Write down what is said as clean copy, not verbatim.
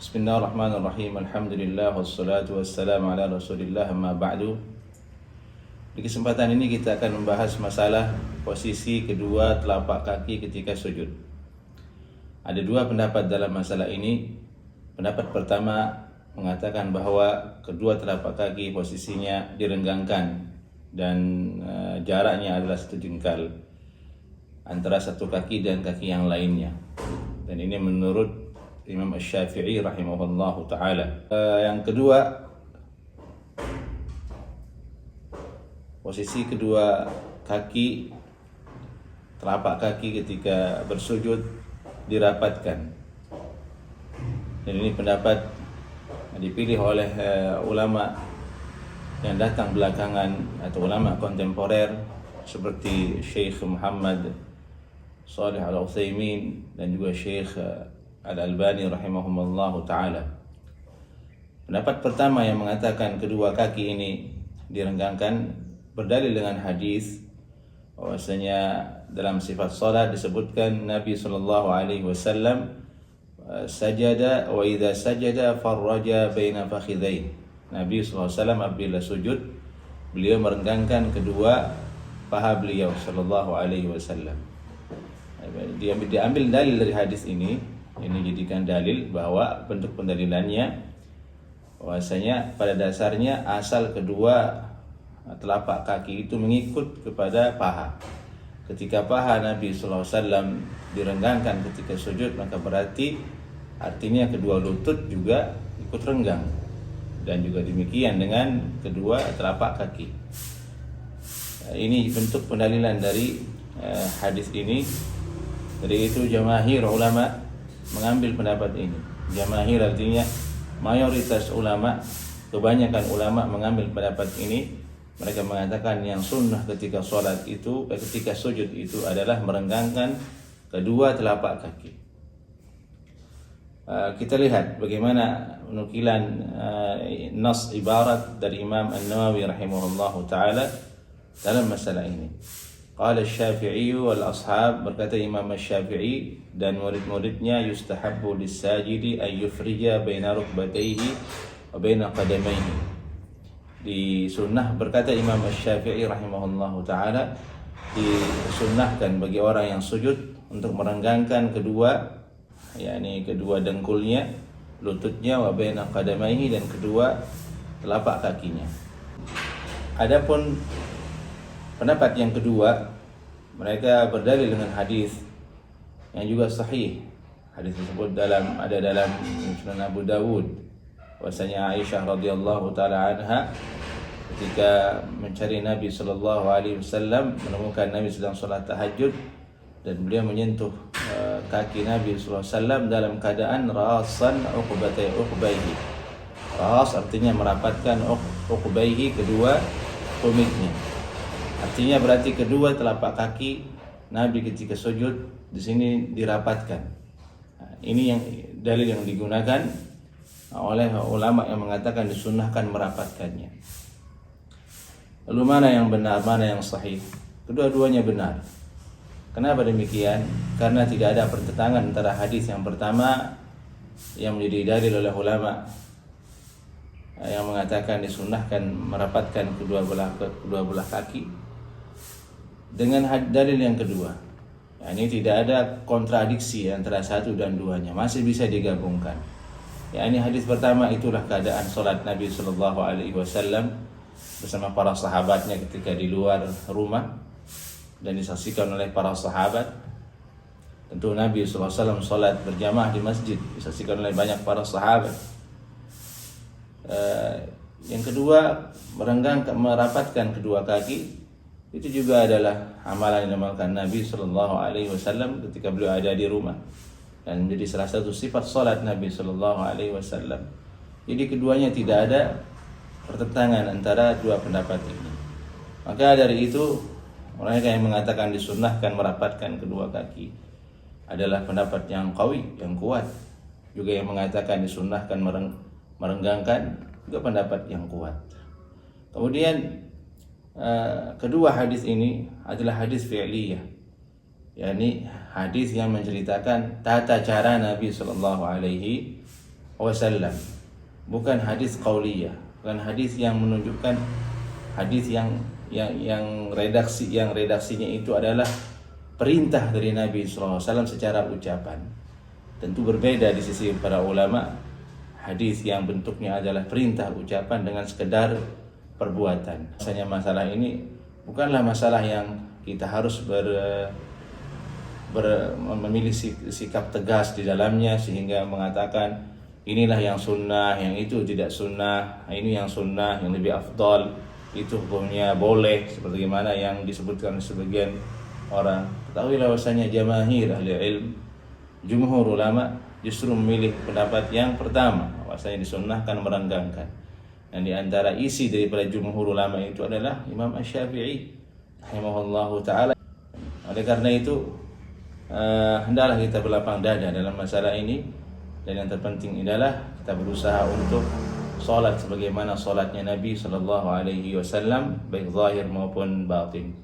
Bismillahirrahmanirrahim. Alhamdulillah wassalatu wassalamu ala Rasulillah amma ba'du. Di kesempatan ini kita akan membahas masalah posisi kedua telapak kaki ketika sujud. Ada dua pendapat dalam masalah ini. Pendapat pertama mengatakan bahwa kedua telapak kaki posisinya direnggangkan dan jaraknya adalah satu jengkal antara satu kaki dan kaki yang lainnya. Dan ini menurut Imam Asy-Syafi'i rahimahullahu ta'ala. Yang kedua, posisi kedua kaki, telapak kaki ketika bersujud dirapatkan. Dan ini pendapat dipilih oleh ulama yang datang belakangan atau ulama kontemporer seperti Syekh Muhammad Shalih Al-Utsaimin dan juga Syekh Al-Albani rahimahumullahu ta'ala. Pendapat pertama yang mengatakan kedua kaki ini direnggangkan berdalil dengan hadis bahwasanya dalam sifat salat disebutkan Nabi sallallahu alaihi wasallam sajada wa idza sajada farraja baina fakhidhain. Nabi sallallahu alaihi wasallam apabila sujud beliau merenggangkan kedua paha beliau sallallahu alaihi wasallam. Diambil dalil dari hadis ini jadikan dalil bahwa bentuk pendalilannya bahwasanya pada dasarnya asal kedua telapak kaki itu mengikut kepada paha. Ketika paha Nabi sallallahu alaihi wasallam direnggangkan ketika sujud, maka berarti artinya kedua lutut juga ikut renggang, dan juga demikian dengan kedua telapak kaki. Ini bentuk pendalilan dari hadis ini. Dari itu jamaahir ulama mengambil pendapat ini. Jamaahir artinya mayoritas ulama, kebanyakan ulama mengambil pendapat ini. Mereka mengatakan yang sunnah ketika sholat itu, ketika sujud itu adalah merenggangkan kedua telapak kaki. Kita lihat bagaimana penukilan nas ibarat dari Imam An-Nawawi rahimahullahu ta'ala dalam masalah ini. Qala Asy-Syafi'i wal ashab, berkata Imam Asy-Syafi'i dan murid-muridnya, yustahabbu lis-sajidi ay yufrija baina rukbatayhi wa baina qadamayhi. Di sunnah, berkata Imam Asy-Syafi'i rahimahullahu taala, disunnahkan bagi orang yang sujud untuk merenggangkan kedua, yakni kedua dengkulnya, lututnya, wa baina qadamayhi, dan kedua telapak kakinya. Adapun pendapat yang kedua, mereka berdalil dengan hadis yang juga sahih. Hadis tersebut ada dalam Sunan Abu Dawud. Bahwasanya Aisyah radhiyallahu taala anha ketika mencari Nabi sallallahu alaihi wasallam menemukan Nabi sedang salat tahajud dan beliau menyentuh kaki Nabi sallallahu alaihi wasallam dalam keadaan rasan uqbaihi. Ras artinya merapatkan uqbaihi, kedua tumitnya. Artinya berarti kedua telapak kaki Nabi ketika sujud di sini dirapatkan. Ini yang dalil yang digunakan oleh ulama yang mengatakan disunnahkan merapatkannya. Lalu mana yang benar, mana yang sahih? Kedua-duanya benar. Kenapa demikian? Karena tidak ada pertentangan antara hadis yang pertama yang menjadi dalil oleh ulama yang mengatakan disunnahkan merapatkan kedua belah kaki dengan dalil yang kedua. Ini tidak ada kontradiksi antara satu dan duanya, masih bisa digabungkan. Ini hadis pertama itulah keadaan salat Nabi sallallahu alaihi wasallam bersama para sahabatnya ketika di luar rumah dan disaksikan oleh para sahabat. Tentu Nabi sallallahu alaihi wasallam salat berjamaah di masjid, disaksikan oleh banyak para sahabat. Yang kedua, merapatkan kedua kaki, itu juga adalah amalan yang diamalkan Nabi sallallahu alaihi wasallam ketika beliau ada di rumah, dan menjadi salah satu sifat salat Nabi sallallahu alaihi wasallam. Jadi keduanya tidak ada pertentangan antara dua pendapat ini. Maka dari itu mereka yang mengatakan disunnahkan merapatkan kedua kaki adalah pendapat yang qawi, yang kuat. Juga yang mengatakan disunnahkan merenggangkan juga pendapat yang kuat. Kemudian kedua hadis ini adalah hadis fi'liyah, yakni hadis yang menceritakan tata cara Nabi sallallahu alaihi wasallam. Bukan hadis qauliyah, bukan hadis yang menunjukkan hadis yang redaksinya itu adalah perintah dari Nabi SAW secara ucapan. Tentu berbeda di sisi para ulama, hadis yang bentuknya adalah perintah ucapan dengan sekedar perbuatan. Misalnya masalah ini bukanlah masalah yang kita harus memilih sikap tegas di dalamnya sehingga mengatakan inilah yang sunnah, yang itu tidak sunnah, ini yang sunnah, yang lebih afdal, itu hukumnya boleh, seperti mana yang disebutkan sebagian orang. Ketahuilah bahwasanya jamaahir ahli ilm, jumhur ulama justru memilih pendapat yang pertama, bahwasanya disunnahkan merenggangkan. Dan di antara isi daripada jumhur ulama itu adalah Imam Asy-Syafi'i rahimahullahu taala. Oleh karena itu hendaklah kita berlapang dada dalam masalah ini. Dan yang terpenting adalah kita berusaha untuk salat sebagaimana salatnya Nabi sallallahu alaihi wasallam, baik zahir maupun batin.